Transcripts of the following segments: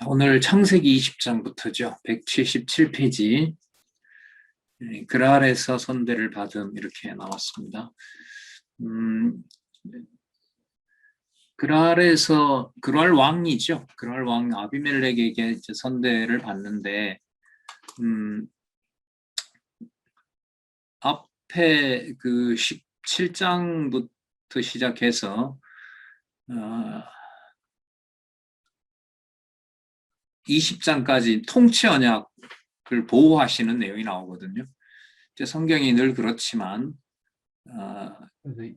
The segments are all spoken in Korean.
오늘 창세기 20장부터죠. 177페이지. 그랄에서 선대를 받음 이렇게 나왔습니다. 그랄 왕이죠. 그랄 왕 아비멜렉에게 이제 선대를 받는데 앞에 그 17장부터 시작해서 20장까지 통치 언약을 보호하시는 내용이 나오거든요. 이제 성경이 늘 그렇지만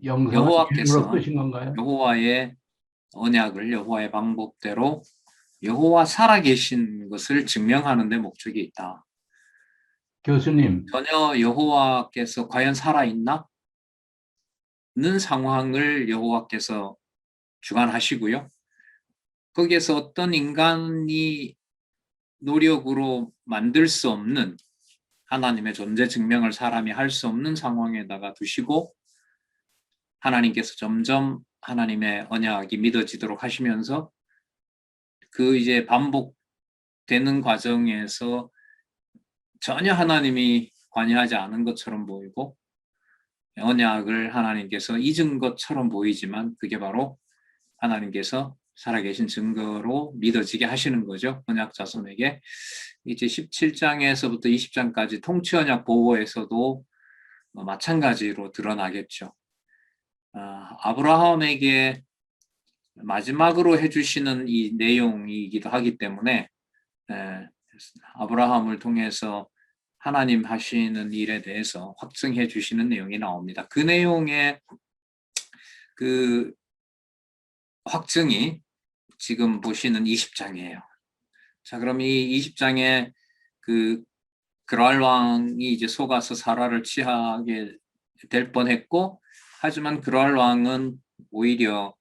여호와께서 여호와의 언약을 여호와의 방법대로 여호와 살아계신 것을 증명하는 데 목적이 있다. 교수님, 전혀 여호와께서 과연 살아있나? 는 상황을 여호와께서 주관하시고요. 거기에서 어떤 인간이 노력으로 만들 수 없는 하나님의 존재 증명을 사람이 할 수 없는 상황에다가 두시고 하나님께서 점점 하나님의 언약이 믿어지도록 하시면서 그 이제 반복되는 과정에서 전혀 하나님이 관여하지 않은 것처럼 보이고 언약을 하나님께서 잊은 것처럼 보이지만 그게 바로 하나님께서 살아계신 증거로 믿어지게 하시는 거죠. 언약 자손에게. 이제 17장에서부터 20장까지 통치 언약 보호에서도 마찬가지로 드러나겠죠. 아브라함에게 마지막으로 해주시는 이 내용이기도 하기 때문에 아브라함을 통해서 하나님 하시는 일에 대해서 확증해 주시는 내용이 나옵니다. 그 내용의 그 확증이 지금 보시는 20장이에요. 자, 그럼 이 20장에 그랄 왕이 이제 속아서 사라를 취하게 될 뻔했고, 하지만 그랄 왕은 오히려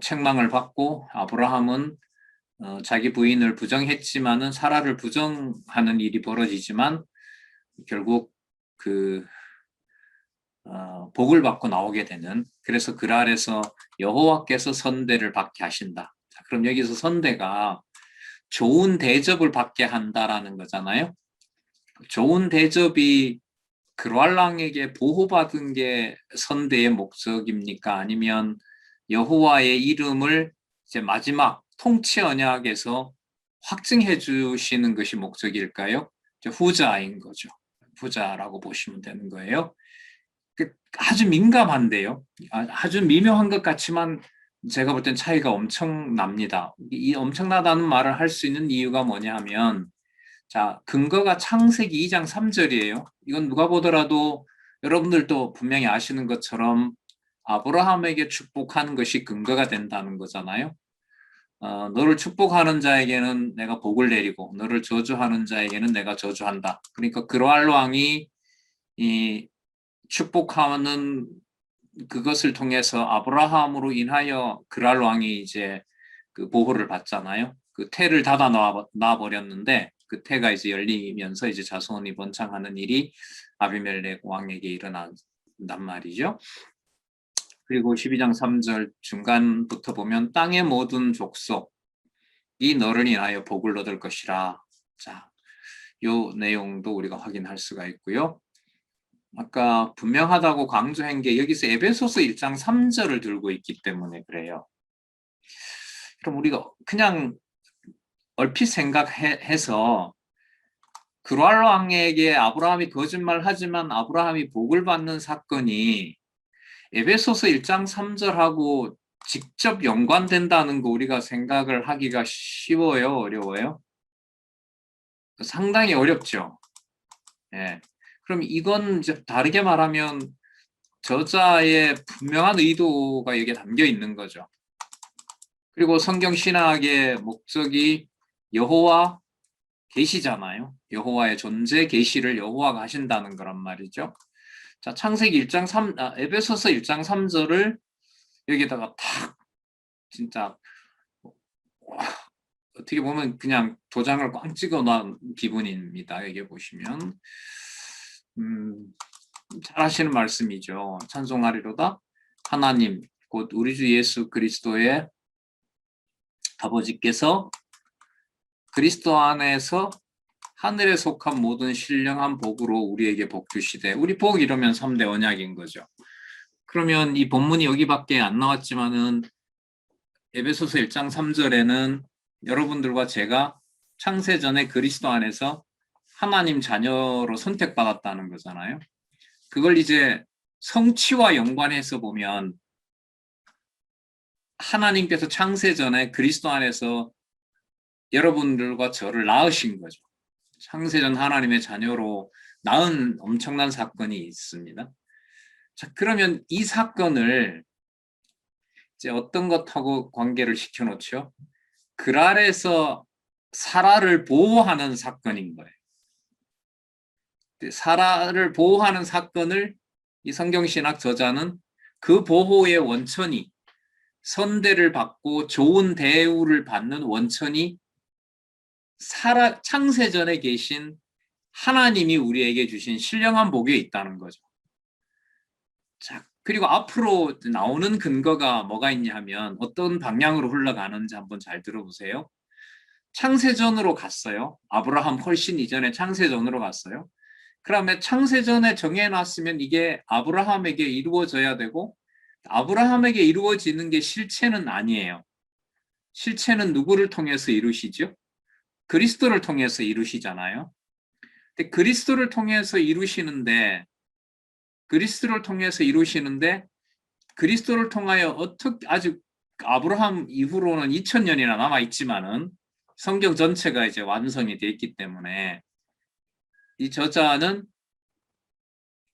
책망을 받고 아브라함은 자기 부인을 부정했지만은 사라를 부정하는 일이 벌어지지만 결국 복을 받고 나오게 되는, 그래서 그랄에서 여호와께서 선대를 받게 하신다. 자, 그럼 여기서 선대가 좋은 대접을 받게 한다라는 거잖아요. 좋은 대접이 그랄 왕에게 보호받은 게 선대의 목적입니까? 아니면 여호와의 이름을 이제 마지막 통치 언약에서 확증해 주시는 것이 목적일까요? 후자인 거죠. 후자라고 보시면 되는 거예요. 아주 민감한데요. 아주 미묘한 것 같지만 제가 볼 땐 차이가 엄청납니다. 이 엄청나다는 말을 할 수 있는 이유가 뭐냐 하면, 자, 근거가 창세기 2장 3절이에요. 이건 누가 보더라도 여러분들도 분명히 아시는 것처럼 아브라함에게 축복하는 것이 근거가 된다는 거잖아요. 너를 축복하는 자에게는 내가 복을 내리고 너를 저주하는 자에게는 내가 저주한다. 그러니까 그랄 왕이 이 축복하는 그것을 통해서 아브라함으로 인하여 그랄 왕이 이제 그 보호를 받잖아요. 그 태를 닫아 놔 버렸는데 그 태가 이제 열리면서 이제 자손이 번창하는 일이 아비멜렉 왕에게 일어난단 말이죠. 그리고 12장 3절 중간부터 보면 땅의 모든 족속이 너를 인하여 복을 얻을 것이라. 자, 요 내용도 우리가 확인할 수가 있고요. 아까 분명하다고 강조한 게 여기서 에베소서 1장 3절을 들고 있기 때문에 그래요. 그럼 우리가 그냥 얼핏 생각해서 그랄 왕에게 아브라함이 거짓말하지만 아브라함이 복을 받는 사건이 에베소서 1장 3절하고 직접 연관된다는 거 우리가 생각을 하기가 쉬워요? 어려워요? 상당히 어렵죠. 예. 그럼 이건 이제 다르게 말하면 저자의 분명한 의도가 여기에 담겨 있는 거죠. 그리고 성경 신학의 목적이 여호와 계시잖아요. 여호와의 존재 계시를 여호와가 하신다는 거란 말이죠. 자, 창세기 1장 3, 에베소서 1장 3절을 여기다가 탁 진짜 어떻게 보면 그냥 도장을 꽝 찍어 놓은 기분입니다. 여기 보시면 잘 하시는 말씀이죠. 찬송하리로다 하나님 곧 우리 주 예수 그리스도의 아버지께서 그리스도 안에서 하늘에 속한 모든 신령한 복으로 우리에게 복 주시되, 우리 복 이러면 3대 언약인 거죠. 그러면 이 본문이 여기밖에 안 나왔지만은 에베소서 1장 3절에는 여러분들과 제가 창세전에 그리스도 안에서 하나님 자녀로 선택받았다는 거잖아요. 그걸 이제 성취와 연관해서 보면 하나님께서 창세전에 그리스도 안에서 여러분들과 저를 낳으신 거죠. 창세전 하나님의 자녀로 낳은 엄청난 사건이 있습니다. 자, 그러면 이 사건을 이제 어떤 것하고 관계를 시켜놓죠? 그랄에서 사라를 보호하는 사건인 거예요. 사라를 보호하는 사건을 이 성경신학 저자는 그 보호의 원천이, 선대를 받고 좋은 대우를 받는 원천이 창세전에 계신 하나님이 우리에게 주신 신령한 복에 있다는 거죠. 자, 그리고 앞으로 나오는 근거가 뭐가 있냐 하면 어떤 방향으로 흘러가는지 한번 잘 들어보세요. 창세전으로 갔어요. 아브라함 훨씬 이전에 창세전으로 갔어요. 그러면 창세전에 정해놨으면 이게 아브라함에게 이루어져야 되고, 아브라함에게 이루어지는 게 실체는 아니에요. 실체는 누구를 통해서 이루시죠? 그리스도를 통해서 이루시잖아요. 근데 그리스도를 통해서 이루시는데 그리스도를 통하여 어떻게, 아직 아브라함 이후로는 2000년이나 남아있지만은 성경 전체가 이제 완성이 되어 있기 때문에 이 저자는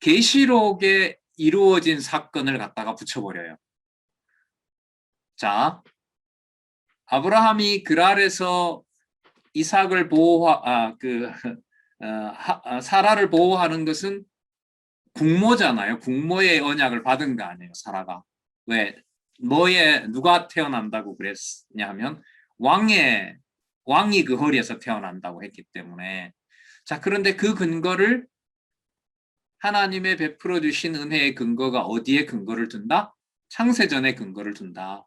계시록에 이루어진 사건을 갖다가 붙여버려요. 자, 아브라함이 그랄에서 이삭을 사라를 보호하는 것은 국모잖아요. 국모의 언약을 받은 거 아니에요, 사라가. 왜? 누가 태어난다고 그랬냐 하면 왕이 그 허리에서 태어난다고 했기 때문에. 자, 그런데 그 근거를 하나님의 베풀어 주신 은혜의 근거가 어디에 근거를 둔다? 창세전에 근거를 둔다.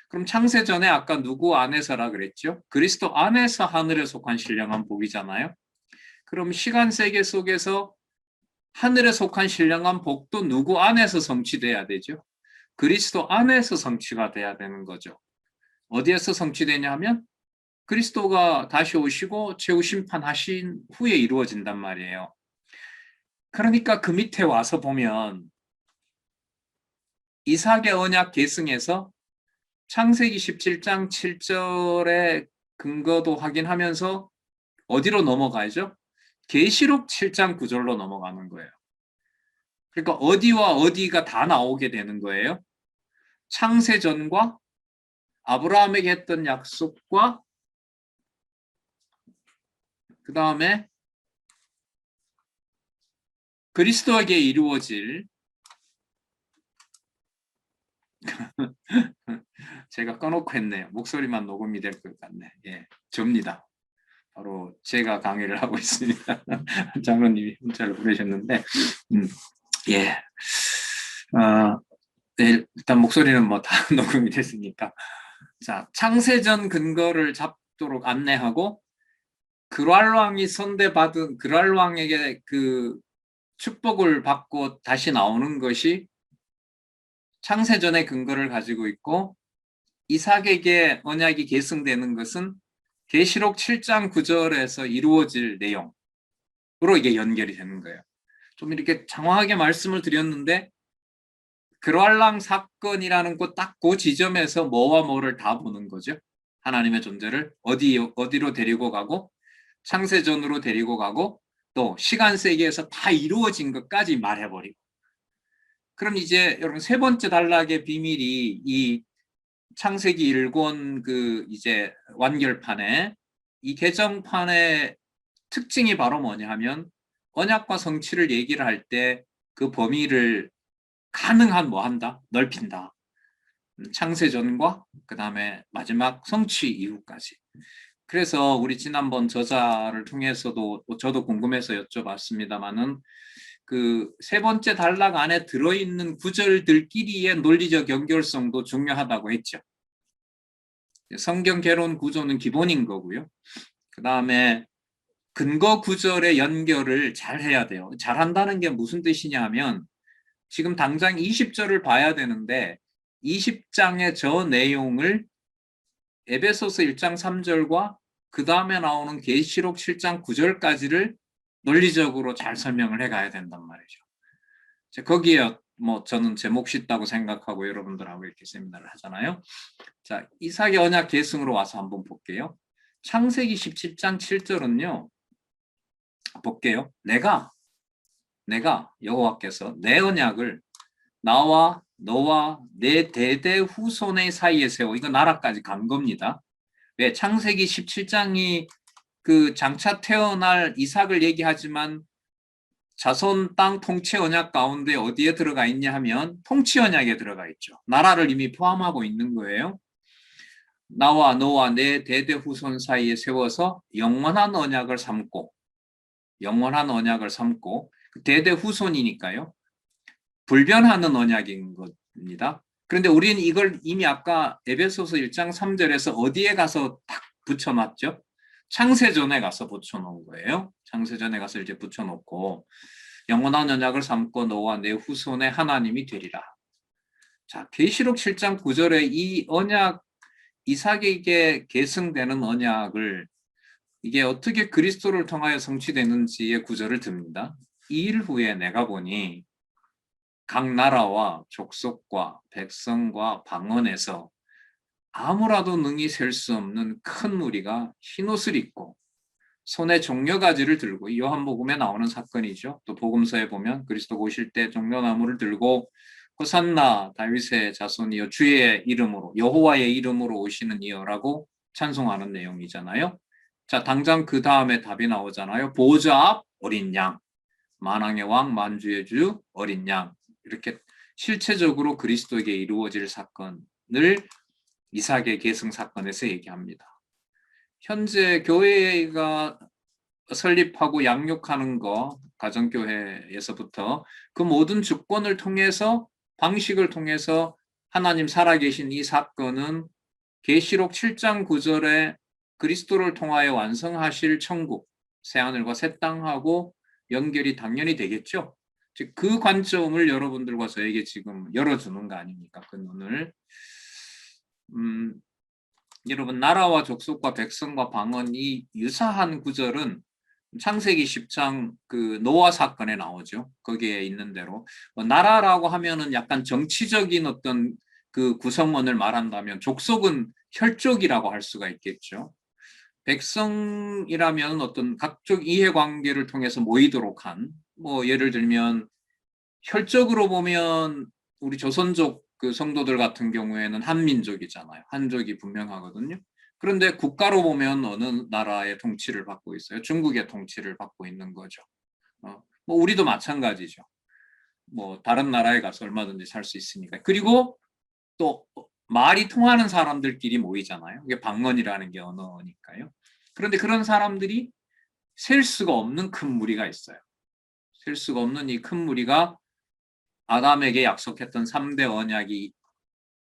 그럼 창세전에 아까 누구 안에서라 그랬죠? 그리스도 안에서 하늘에 속한 신령한 복이잖아요. 그럼 시간 세계 속에서 하늘에 속한 신령한 복도 누구 안에서 성취돼야 되죠? 그리스도 안에서 성취가 돼야 되는 거죠. 어디에서 성취되냐 하면 그리스도가 다시 오시고 최후 심판하신 후에 이루어진단 말이에요. 그러니까 그 밑에 와서 보면 이삭의 언약 계승에서 창세기 17장 7절의 근거도 확인하면서 어디로 넘어가죠? 계시록 7장 9절로 넘어가는 거예요. 그러니까 어디와 어디가 다 나오게 되는 거예요. 창세전과 아브라함에게 했던 약속과 그 다음에 그리스도에게 이루어질 제가 꺼놓고 했네요. 목소리만 녹음이 될 것 같네. 예, 접니다. 바로 제가 강의를 하고 있습니다. 장로님이 문자를 보내셨는데, 예, 네, 일단 목소리는 뭐 다 녹음이 됐으니까. 자, 창세전 근거를 잡도록 안내하고, 그랄왕이 선대받은 그랄왕에게 그 축복을 받고 다시 나오는 것이 창세전의 근거를 가지고 있고, 이삭에게 언약이 계승되는 것은 계시록 7장 9절에서 이루어질 내용으로 이게 연결이 되는 거예요. 좀 이렇게 장황하게 말씀을 드렸는데 그랄랑 사건이라는 것 딱 그 지점에서 뭐와 뭐를 다 보는 거죠. 하나님의 존재를 어디로 데리고 가고 창세전으로 데리고 가고 또 시간 세계에서 다 이루어진 것까지 말해버리고. 그럼 이제 여러분 세 번째 단락의 비밀이 이 창세기 1권 그 이제 완결판에 이 개정판의 특징이 바로 뭐냐 하면 언약과 성취를 얘기를 할 때 그 범위를 가능한 뭐 한다? 넓힌다. 창세전과 그 다음에 마지막 성취 이후까지. 그래서 우리 지난번 저자를 통해서도 저도 궁금해서 여쭤봤습니다마는 그 세 번째 단락 안에 들어있는 구절들끼리의 논리적 연결성도 중요하다고 했죠. 성경 개론 구조는 기본인 거고요. 그다음에 근거 구절의 연결을 잘 해야 돼요. 잘 한다는 게 무슨 뜻이냐 하면 지금 당장 20절을 봐야 되는데 20장의 저 내용을 에베소서 1장 3절과 그 다음에 나오는 계시록 7장 9절까지를 논리적으로 잘 설명을 해가야 된단 말이죠. 거기에 뭐 저는 제 몫이 있다고 생각하고 여러분들하고 이렇게 세미나를 하잖아요. 자, 이삭의 언약 계승으로 와서 한번 볼게요. 창세기 17장 7절은요. 볼게요. 내가 여호와께서 내 언약을 나와 너와 내 대대 후손의 사이에 세워. 이거 나라까지 간 겁니다. 왜? 창세기 17장이 그 장차 태어날 이삭을 얘기하지만 자손 땅 통치 언약 가운데 어디에 들어가 있냐 하면 통치 언약에 들어가 있죠. 나라를 이미 포함하고 있는 거예요. 나와 너와 내 대대 후손 사이에 세워서 영원한 언약을 삼고 대대 후손이니까요. 불변하는 언약인 겁니다. 그런데 우리는 이걸 이미 아까 에베소서 1장 3절에서 어디에 가서 딱 붙여놨죠? 창세전에 가서 붙여놓은 거예요. 창세전에 가서 이제 붙여놓고 영원한 언약을 삼고 너와 내 후손의 하나님이 되리라. 자, 계시록 7장 9절에 이 언약, 이삭에게 계승되는 언약을 이게 어떻게 그리스도를 통하여 성취되는지의 구절을 듭니다. 이 일 후에 내가 보니 각 나라와 족속과 백성과 방언에서 아무라도 능히 셀 수 없는 큰 무리가 흰옷을 입고 손에 종려가지를 들고, 요한복음에 나오는 사건이죠. 또 복음서에 보면 그리스도 오실 때 종려나무를 들고 호산나 다윗의 자손이여 주의 이름으로 여호와의 이름으로 오시는 이여라고 찬송하는 내용이잖아요. 자, 당장 그 다음에 답이 나오잖아요. 보좌 앞 어린 양, 만왕의 왕 만주의 주 어린 양. 이렇게 실체적으로 그리스도에게 이루어질 사건을 이삭의 계승 사건에서 얘기합니다. 현재 교회가 설립하고 양육하는 거, 가정교회에서부터 그 모든 주권을 통해서, 방식을 통해서 하나님 살아계신 이 사건은 계시록 7장 9절에 그리스도를 통하여 완성하실 천국, 새하늘과 새 땅하고 연결이 당연히 되겠죠. 즉 그 관점을 여러분들과 저에게 지금 열어주는 거 아닙니까? 그 눈을. 여러분, 나라와 족속과 백성과 방언이 유사한 구절은 창세기 10장 그 노아 사건에 나오죠. 거기에 있는 대로 나라라고 하면은 약간 정치적인 어떤 그 구성원을 말한다면 족속은 혈족이라고 할 수가 있겠죠. 백성이라면 어떤 각종 이해관계를 통해서 모이도록 한, 뭐 예를 들면 혈적으로 보면 우리 조선족 그 성도들 같은 경우에는 한민족이잖아요. 한족이 분명하거든요. 그런데 국가로 보면 어느 나라의 통치를 받고 있어요? 중국의 통치를 받고 있는 거죠. 뭐 우리도 마찬가지죠. 뭐 다른 나라에 가서 얼마든지 살 수 있으니까. 그리고 또 말이 통하는 사람들끼리 모이잖아요. 이게 방언이라는 게 언어니까요. 그런데 그런 사람들이 셀 수가 없는 큰 무리가 있어요. 셀 수가 없는 이 큰 무리가 아담에게 약속했던 3대 언약이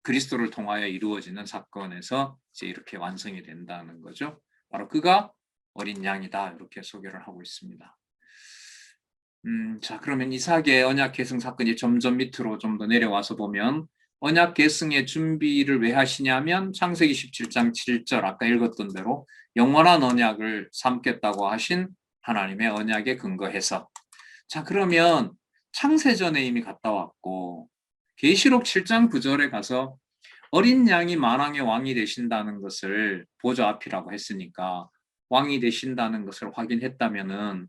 그리스도를 통하여 이루어지는 사건에서 이제 이렇게 완성이 된다는 거죠. 바로 그가 어린 양이다, 이렇게 소개를 하고 있습니다. 자, 그러면 이삭의 언약 계승 사건이 점점 밑으로 좀 더 내려와서 보면 언약 계승의 준비를 왜 하시냐면 창세기 17장 7절 아까 읽었던 대로 영원한 언약을 삼겠다고 하신 하나님의 언약에 근거해서. 자, 그러면 창세전에 이미 갔다 왔고 계시록 7장 9절에 가서 어린 양이 만왕의 왕이 되신다는 것을 보좌 앞이라고 했으니까 왕이 되신다는 것을 확인했다면은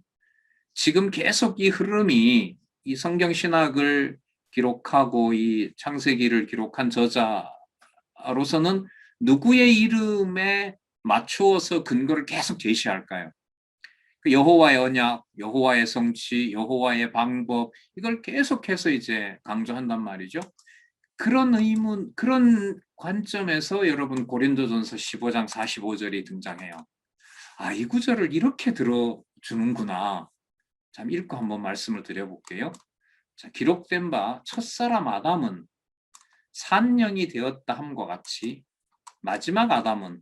지금 계속 이 흐름이 이 성경 신학을 기록하고 이 창세기를 기록한 저자로서는 누구의 이름에 맞추어서 근거를 계속 제시할까요? 여호와의 언약, 여호와의 성취, 여호와의 방법, 이걸 계속해서 이제 강조한단 말이죠. 그런 의문, 그런 관점에서 여러분 고린도전서 15장 45절이 등장해요. 아, 이 구절을 이렇게 들어주는구나. 참 읽고 한번 말씀을 드려볼게요. 자, 기록된 바 첫사람 아담은 산령이 되었다 함과 같이 마지막 아담은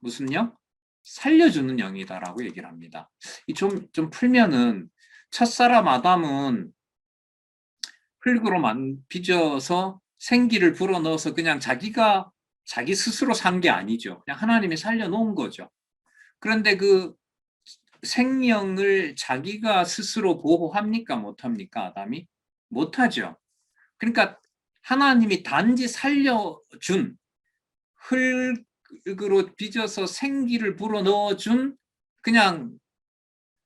무슨 영? 살려주는 영이다라고 얘기를 합니다. 좀 풀면은 첫사람 아담은 흙으로 빚어서 생기를 불어넣어서 그냥 자기 스스로 산 게 아니죠. 그냥 하나님이 살려놓은 거죠. 그런데 그 생명을 자기가 스스로 보호합니까? 못합니까? 아담이? 못하죠. 그러니까 하나님이 단지 살려준, 흙으로 빚어서 생기를 불어넣어준 그냥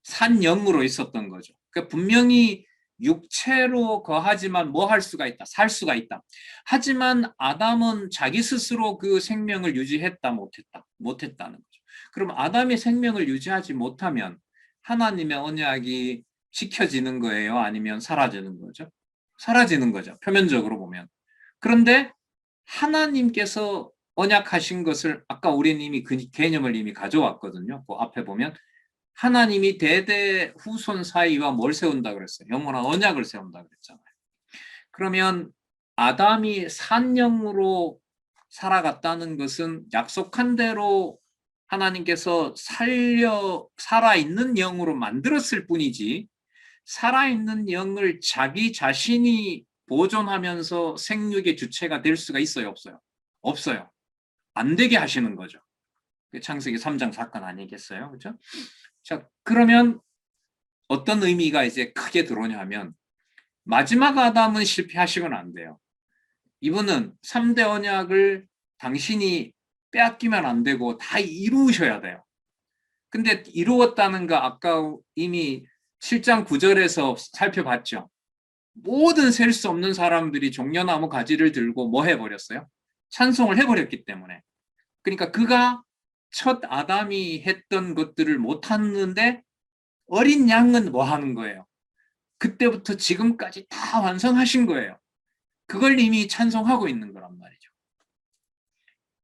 산 영으로 있었던 거죠. 그러니까 분명히 육체로 거하지만 뭐 할 수가 있다? 살 수가 있다. 하지만 아담은 자기 스스로 그 생명을 유지했다, 못했다? 못했다는 거죠. 그럼 아담이 생명을 유지하지 못하면 하나님의 언약이 지켜지는 거예요? 아니면 사라지는 거죠? 사라지는 거죠. 표면적으로 보면. 그런데 하나님께서 언약하신 것을 아까 우리는 이미 그 개념을 이미 가져왔거든요. 그 앞에 보면 하나님이 대대 후손 사이와 뭘 세운다 그랬어요? 영원한 언약을 세운다 그랬잖아요. 그러면 아담이 산영으로 살아갔다는 것은 약속한 대로 하나님께서 살아있는 영으로 만들었을 뿐이지 살아있는 영을 자기 자신이 보존하면서 생육의 주체가 될 수가 있어요? 없어요? 없어요. 안 되게 하시는 거죠. 창세기 3장 사건 아니겠어요? 그렇죠? 자, 그러면 어떤 의미가 이제 크게 들어오냐 하면 마지막 아담은 실패하시면 안 돼요. 이분은 3대 언약을 당신이 빼앗기면 안 되고 다 이루셔야 돼요. 근데 이루었다는 거 아까 이미 7장 9절에서 살펴봤죠. 모든 셀 수 없는 사람들이 종려나무 가지를 들고 뭐 해버렸어요? 찬송을 해버렸기 때문에. 그러니까 그가 첫 아담이 했던 것들을 못하는데 어린 양은 뭐 하는 거예요? 그때부터 지금까지 다 완성하신 거예요. 그걸 이미 찬송하고 있는 거란 말이죠.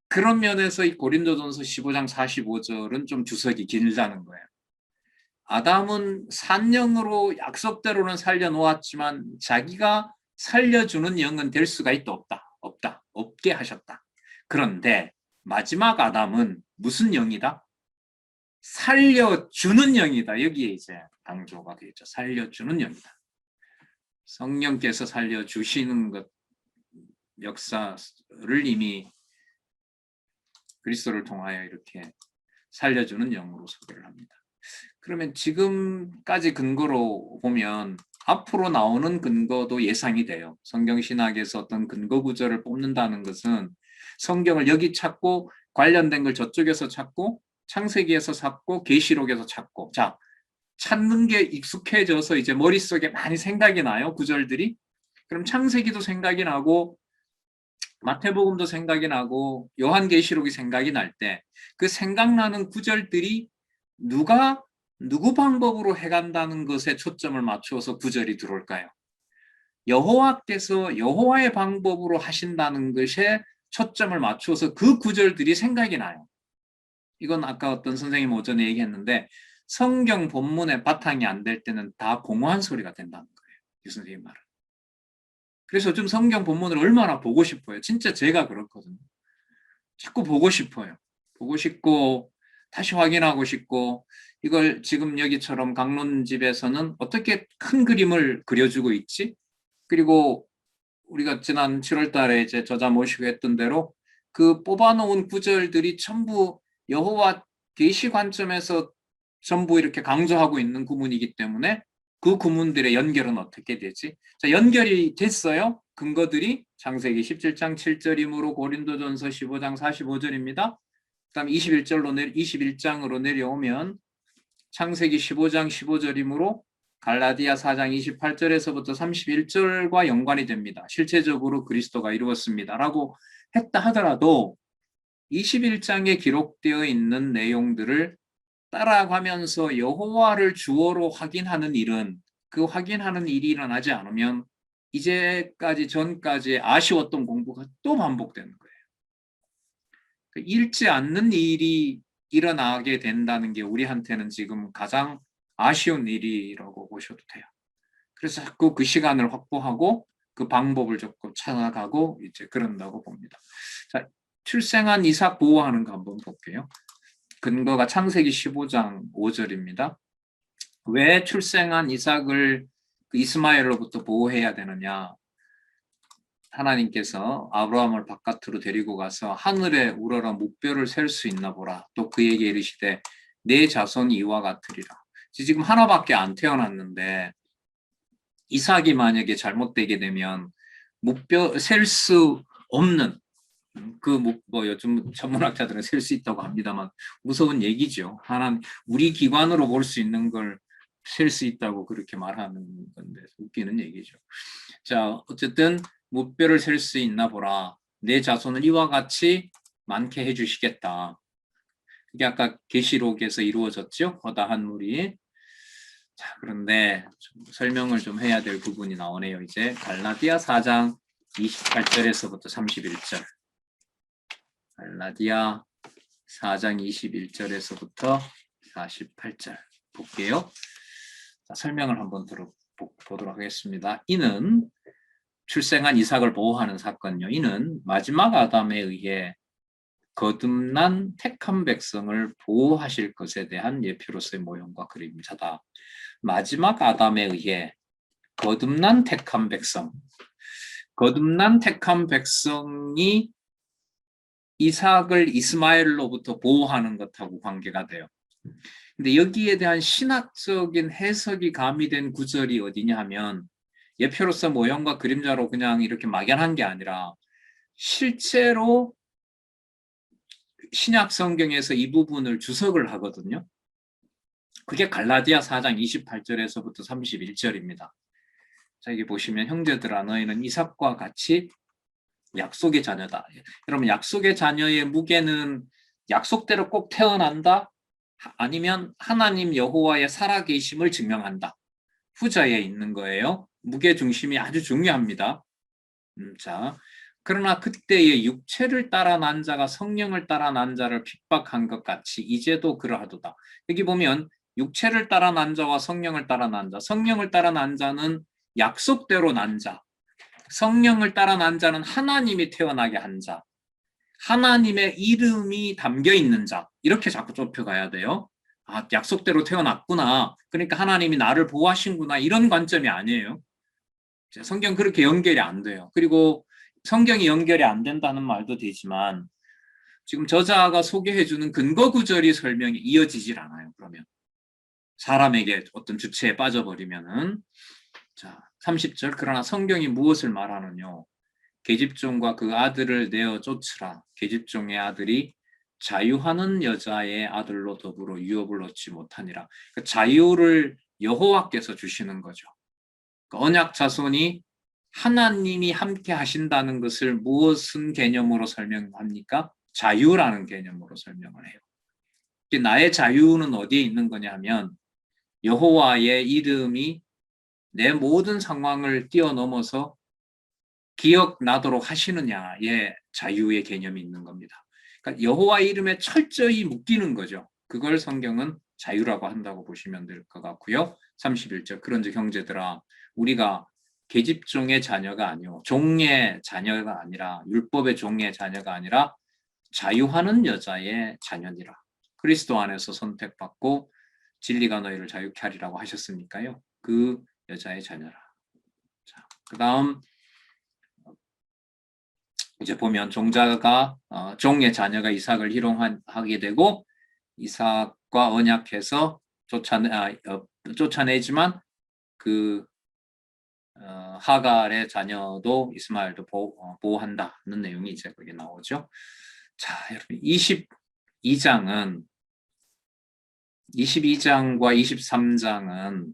그런 면에서 이 고린도전서 15장 45절은 좀 주석이 길다는 거예요. 아담은 산영으로 약속대로는 살려놓았지만 자기가 살려주는 영은 될 수가 있다 없다? 없다. 없게 하셨다. 그런데 마지막 아담은 무슨 영이다? 살려주는 영이다. 여기에 이제 강조가 되죠. 살려주는 영이다. 성령께서 살려주시는 것 역사를 이미 그리스도를 통하여 이렇게 살려주는 영으로 소개를 합니다. 그러면 지금까지 근거로 보면 앞으로 나오는 근거도 예상이 돼요. 성경신학에서 어떤 근거 구절을 뽑는다는 것은 성경을 여기 찾고 관련된 걸 저쪽에서 찾고 창세기에서 찾고 계시록에서 찾고 자 찾는 게 익숙해져서 이제 머릿속에 많이 생각이 나요. 구절들이. 그럼 창세기도 생각이 나고 마태복음도 생각이 나고 요한계시록이 생각이 날 때 그 생각나는 구절들이 누구 방법으로 해간다는 것에 초점을 맞추어서 구절이 들어올까요? 여호와께서 여호와의 방법으로 하신다는 것에 초점을 맞추어서 그 구절들이 생각이 나요. 이건 아까 어떤 선생님 오전에 얘기했는데 성경 본문의 바탕이 안 될 때는 다 공허한 소리가 된다는 거예요. 이 선생님 말은. 그래서 좀 성경 본문을 얼마나 보고 싶어요. 진짜 제가 그렇거든요. 자꾸 보고 싶어요. 보고 싶고 다시 확인하고 싶고 이걸 지금 여기처럼 강론집에서는 어떻게 큰 그림을 그려주고 있지? 그리고 우리가 지난 7월 달에 이제 저자 모시고 했던 대로 그 뽑아놓은 구절들이 전부 여호와 계시 관점에서 전부 이렇게 강조하고 있는 구문이기 때문에 그 구문들의 연결은 어떻게 되지? 자, 연결이 됐어요. 근거들이 창세기 17장 7절이므로 고린도전서 15장 45절입니다. 그다음 21장으로 내려오면 창세기 15장 15절이므로 갈라디아 4장 28절에서부터 31절과 연관이 됩니다. 실체적으로 그리스도가 이루었습니다. 라고 했다 하더라도 21장에 기록되어 있는 내용들을 따라가면서 여호와를 주어로 확인하는 일은 그 확인하는 일이 일어나지 않으면 이제까지 전까지 아쉬웠던 공부가 또 반복되는 거예요. 읽지 않는 일이 일어나게 된다는 게 우리한테는 지금 가장 아쉬운 일이라고 보셔도 돼요. 그래서 자꾸 그 시간을 확보하고 그 방법을 자꾸 찾아가고 이제 그런다고 봅니다. 자, 출생한 이삭 보호하는 거 한번 볼게요. 근거가 창세기 15장 5절입니다. 왜 출생한 이삭을 그 이스마엘로부터 보호해야 되느냐? 하나님께서 아브라함을 바깥으로 데리고 가서 하늘에 우러러 목별을 셀 수 있나 보라. 또 그에게 이르시되 내 자손이 이와 같으리라. 지금 하나밖에 안 태어났는데 이삭이 만약에 잘못되게 되면 목별 셀 수 없는 뭐 요즘 천문학자들은 셀 수 있다고 합니다만 무서운 얘기죠. 하나님 우리 기관으로 볼 수 있는 걸 셀 수 있다고 그렇게 말하는 건데 웃기는 얘기죠. 자, 어쨌든 목별을 셀 수 있나 보라. 내 자손을 이와 같이 많게 해주시겠다. 이게 아까 계시록에서 이루어졌죠. 거다한 무리. 자, 그런데 좀 설명을 좀 해야 될 부분이 나오네요. 이제 갈라디아 4장 28절에서부터 31절. 갈라디아 4장 21절에서부터 48절 볼게요. 자, 설명을 한번 보도록 하겠습니다. 이는 출생한 이삭을 보호하는 사건요. 이는 마지막 아담에 의해 거듭난 택한 백성을 보호하실 것에 대한 예표로서의 모형과 그림자다. 마지막 아담에 의해 거듭난 택한 백성. 거듭난 택한 백성이 이삭을 이스마엘로부터 보호하는 것하고 관계가 돼요. 근데 여기에 대한 신학적인 해석이 가미된 구절이 어디냐 하면 예표로서 모형과 그림자로 그냥 이렇게 막연한 게 아니라 실제로 신약 성경에서 이 부분을 주석을 하거든요. 그게 갈라디아 4장 28절에서부터 31절입니다. 자, 여기 보시면 형제들아 너희는 이삭과 같이 약속의 자녀다. 여러분 약속의 자녀의 무게는 약속대로 꼭 태어난다? 아니면 하나님 여호와의 살아계심을 증명한다. 후자에 있는 거예요. 무게 중심이 아주 중요합니다. 자, 그러나 그때의 육체를 따라 난 자가 성령을 따라 난 자를 핍박한 것 같이 이제도 그러하도다. 여기 보면 육체를 따라 난 자와 성령을 따라 난 자, 성령을 따라 난 자는 약속대로 난 자, 성령을 따라 난 자는 하나님이 태어나게 한 자, 하나님의 이름이 담겨 있는 자, 이렇게 자꾸 좁혀가야 돼요. 아, 약속대로 태어났구나. 그러니까 하나님이 나를 보호하신구나. 이런 관점이 아니에요. 성경 그렇게 연결이 안 돼요. 그리고 성경이 연결이 안 된다는 말도 되지만 지금 저자가 소개해주는 근거 구절이 설명이 이어지질 않아요. 그러면 사람에게 어떤 주체에 빠져버리면은 자 30절 그러나 성경이 무엇을 말하느냐 계집종과 그 아들을 내어 쫓으라 계집종의 아들이 자유하는 여자의 아들로 더불어 유업을 얻지 못하니라. 그 자유를 여호와께서 주시는 거죠. 언약 자손이 하나님이 함께 하신다는 것을 무엇은 개념으로 설명합니까? 자유라는 개념으로 설명을 해요. 나의 자유는 어디에 있는 거냐 하면 여호와의 이름이 내 모든 상황을 뛰어넘어서 기억나도록 하시느냐의 자유의 개념이 있는 겁니다. 그러니까 여호와의 이름에 철저히 묶이는 거죠. 그걸 성경은 자유라고 한다고 보시면 될 것 같고요. 31절 그런즉 형제들아 우리가 계집종의 자녀가 아니요 종의 자녀가 아니라 율법의 종의 자녀가 아니라 자유하는 여자의 자녀니라. 그리스도 안에서 선택받고 진리가 너희를 자유케 하리라고 하셨으니까요. 그 여자의 자녀라. 자, 그다음 이제 보면 종자가 종의 자녀가 이삭을 희롱하게 되고 이삭과 언약해서 쫓아내지만 그 하갈의 자녀도 이스마엘도 보호한다는 내용이 이제 거기 나오죠. 자, 여러분 22장과 23장은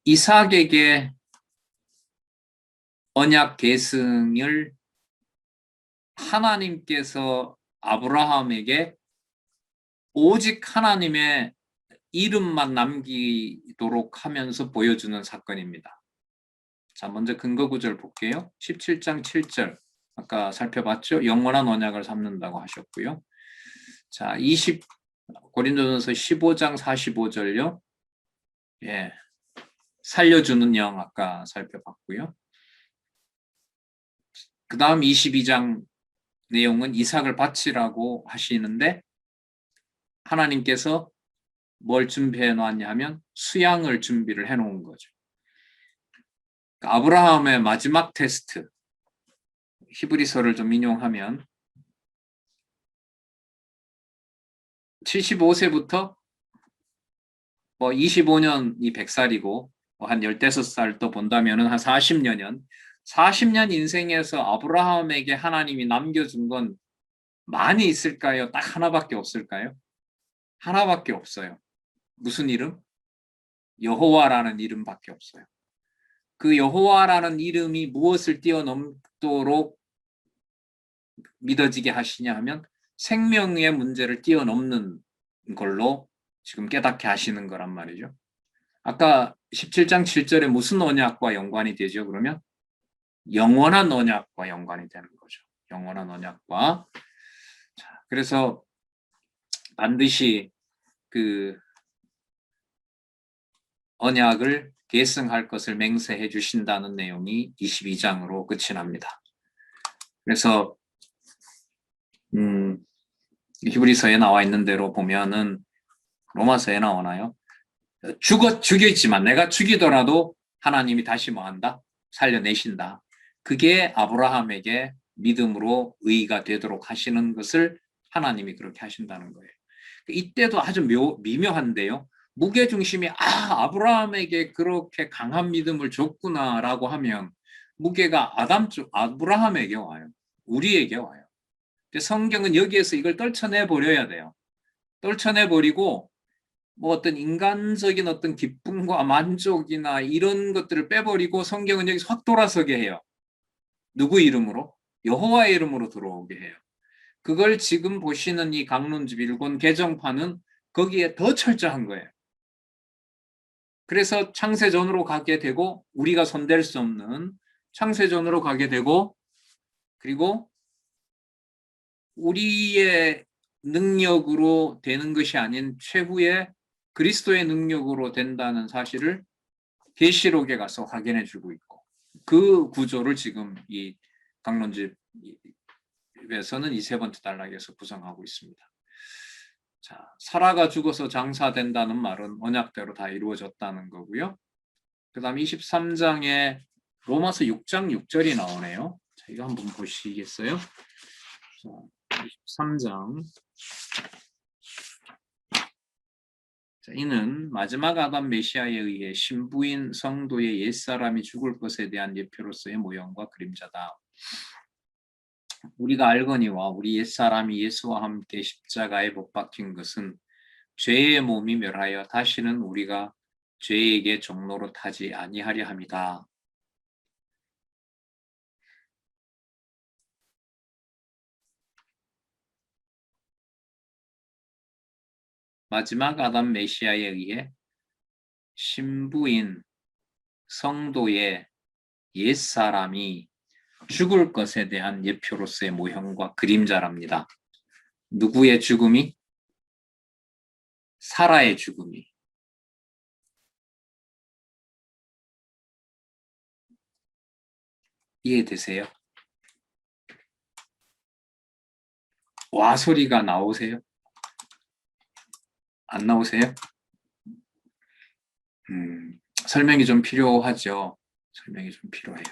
이삭에게 언약 계승을 하나님께서 아브라함에게 오직 하나님의 이름만 남기도록 하면서 보여주는 사건입니다. 자, 먼저 근거 구절 볼게요. 17장 7절 아까 살펴봤죠? 영원한 언약을 삼는다고 하셨고요. 자, 고린도전서 15장 45절요. 예, 살려주는 영 아까 살펴봤고요. 그 다음 22장 내용은 이삭을 바치라고 하시는데 하나님께서 뭘 준비해 놓았냐 하면 수양을 준비를 해 놓은 거죠. 아브라함의 마지막 테스트, 히브리서를 좀 인용하면 75세부터 25년이 100살이고 한 15살 또 본다면 한 40년 인생에서 아브라함에게 하나님이 남겨준 건 많이 있을까요? 딱 하나밖에 없을까요? 하나밖에 없어요. 무슨 이름? 여호와라는 이름밖에 없어요. 그 여호와라는 이름이 무엇을 뛰어넘도록 믿어지게 하시냐 하면 생명의 문제를 뛰어넘는 걸로 지금 깨닫게 하시는 거란 말이죠. 아까 17장 7절에 무슨 언약과 연관이 되죠? 그러면 영원한 언약과 연관이 되는 거죠. 영원한 언약과. 자, 그래서 반드시 그 언약을 계승할 것을 맹세해 주신다는 내용이 22장으로 끝이 납니다. 그래서 히브리서에 나와 있는 대로 보면은 로마서에 나오나요? 죽여 있지만 내가 죽이더라도 하나님이 다시 뭐 한다? 살려내신다. 그게 아브라함에게 믿음으로 의가 되도록 하시는 것을 하나님이 그렇게 하신다는 거예요. 이때도 아주 미묘한데요. 무게중심이 아브라함에게 그렇게 강한 믿음을 줬구나라고 하면 무게가 아브라함에게 와요. 우리에게 와요. 근데 성경은 여기에서 이걸 떨쳐내 버려야 돼요. 떨쳐내 버리고 뭐 어떤 인간적인 어떤 기쁨과 만족이나 이런 것들을 빼버리고 성경은 여기서 확 돌아서게 해요. 누구 이름으로? 여호와의 이름으로 들어오게 해요. 그걸 지금 보시는 이 강론집 일권 개정판은 거기에 더 철저한 거예요. 그래서 창세전으로 가게 되고 우리가 손댈 수 없는 창세전으로 가게 되고 그리고 우리의 능력으로 되는 것이 아닌 최후의 그리스도의 능력으로 된다는 사실을 계시록에 가서 확인해 주고 있고 그 구조를 지금 이 강론집에서는 이 세 번째 단락에서 구성하고 있습니다. 자, 사라가 죽어서 장사된다는 말은 언약대로 다 이루어졌다는 거고요. 그 다음 23장에 로마서 6장 6절이 나오네요. 자, 이거 한번 보시겠어요? 자, 23장. 자, 이는 마지막 아담 메시아에 의해 신부인 성도의 옛사람이 죽을 것에 대한 예표로서의 모형과 그림자다. 우리가 알거니와 우리 옛사람이 예수와 함께 십자가에 못 박힌 것은 죄의 몸이 멸하여 다시는 우리가 죄에게 종로로 타지 아니하려 함이다. 마지막 아담 메시아에 의해 신부인 성도의 옛사람이 죽을 것에 대한 예표로서의 모형과 그림자랍니다. 누구의 죽음이? 사라의 죽음이. 이해되세요? 와 소리가 나오세요? 안 나오세요? 설명이 좀 필요하죠. 설명이 좀 필요해요.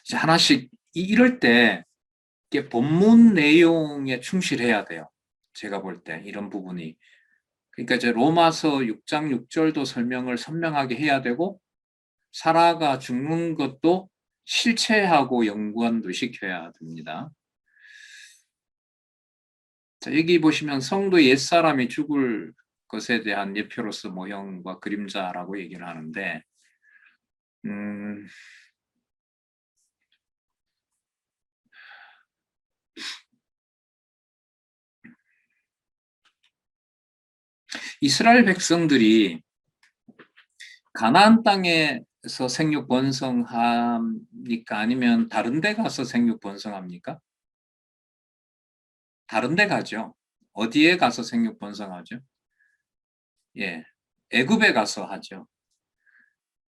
이제 하나씩 이럴 때 이게 본문 내용에 충실해야 돼요. 제가 볼 때 이런 부분이. 그러니까 이제 로마서 6장 6절도 설명을 선명하게 해야 되고 사라가 죽는 것도 실체하고 연관도 시켜야 됩니다. 자, 여기 보시면 성도 옛사람이 죽을 것에 대한 예표로서 모형과 그림자라고 얘기를 하는데 이스라엘 백성들이 가나안 땅에서 생육 번성합니까? 아니면 다른 데 가서 생육 번성합니까? 다른 데 가죠. 어디에 가서 생육 번성하죠? 예, 애굽에 가서 하죠.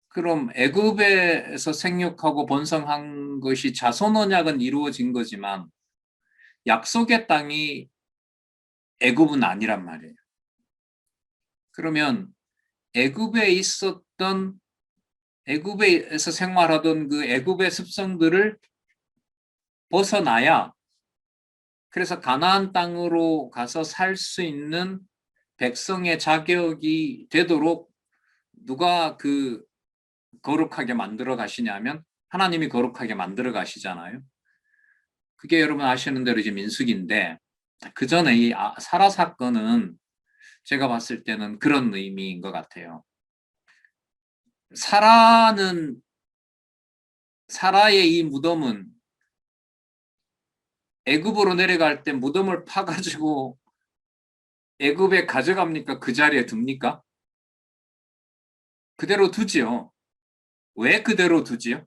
그럼 애굽에서 생육하고 번성한 것이 자손 언약은 이루어진 거지만 약속의 땅이 애굽은 아니란 말이에요. 그러면 애굽에 있었던 애굽에서 생활하던 그 애굽의 습성들을 벗어나야 그래서 가나안 땅으로 가서 살 수 있는 백성의 자격이 되도록 누가 그 거룩하게 만들어 가시냐면 하나님이 거룩하게 만들어 가시잖아요. 그게 여러분 아시는 대로 이제 민수기인데 그 전에 이 사라 사건은 제가 봤을 때는 그런 의미인 것 같아요. 사라의 이 무덤은 애굽으로 내려갈 때 무덤을 파가지고 애굽에 가져갑니까? 그 자리에 둡니까? 그대로 두지요. 왜 그대로 두지요?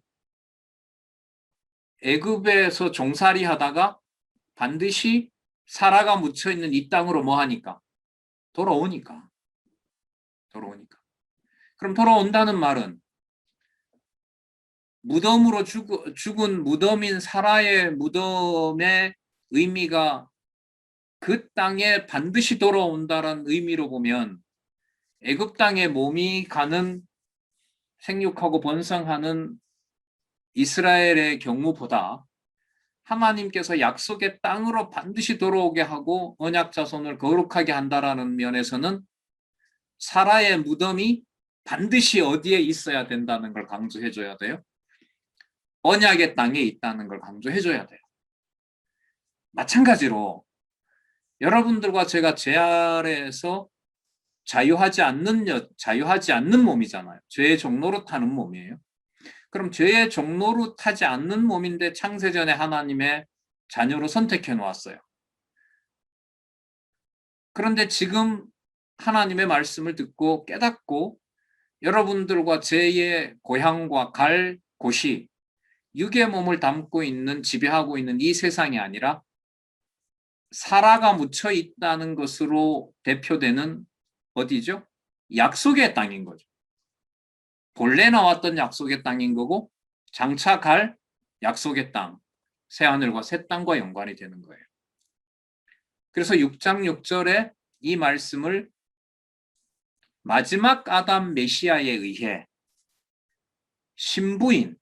애굽에서 종살이 하다가 반드시 사라가 묻혀 있는 이 땅으로 뭐 하니까? 돌아오니까. 그럼 돌아온다는 말은 무덤으로 죽은 무덤인 사라의 무덤의 의미가 그 땅에 반드시 돌아온다는 의미로 보면 애굽 땅에 몸이 가는 생육하고 번성하는 이스라엘의 경우보다 하나님께서 약속의 땅으로 반드시 돌아오게 하고 언약 자손을 거룩하게 한다라는 면에서는 사라의 무덤이 반드시 어디에 있어야 된다는 걸 강조해줘야 돼요. 언약의 땅에 있다는 걸 강조해줘야 돼요. 마찬가지로 여러분들과 제가 죄 아래에서 자유하지 않는 몸이잖아요. 죄의 종로로 타는 몸이에요. 그럼 죄의 종로로 타지 않는 몸인데 창세전에 하나님의 자녀로 선택해 놓았어요. 그런데 지금 하나님의 말씀을 듣고 깨닫고 여러분들과 죄의 고향과 갈 곳이 육의 몸을 담고 있는 지배하고 있는 이 세상이 아니라 사라가 묻혀 있다는 것으로 대표되는 어디죠? 약속의 땅인 거죠. 본래 나왔던 약속의 땅인 거고 장차 갈 약속의 땅, 새하늘과 새 땅과 연관이 되는 거예요. 그래서 6장 6절에 이 말씀을 마지막 아담 메시아에 의해 신부인,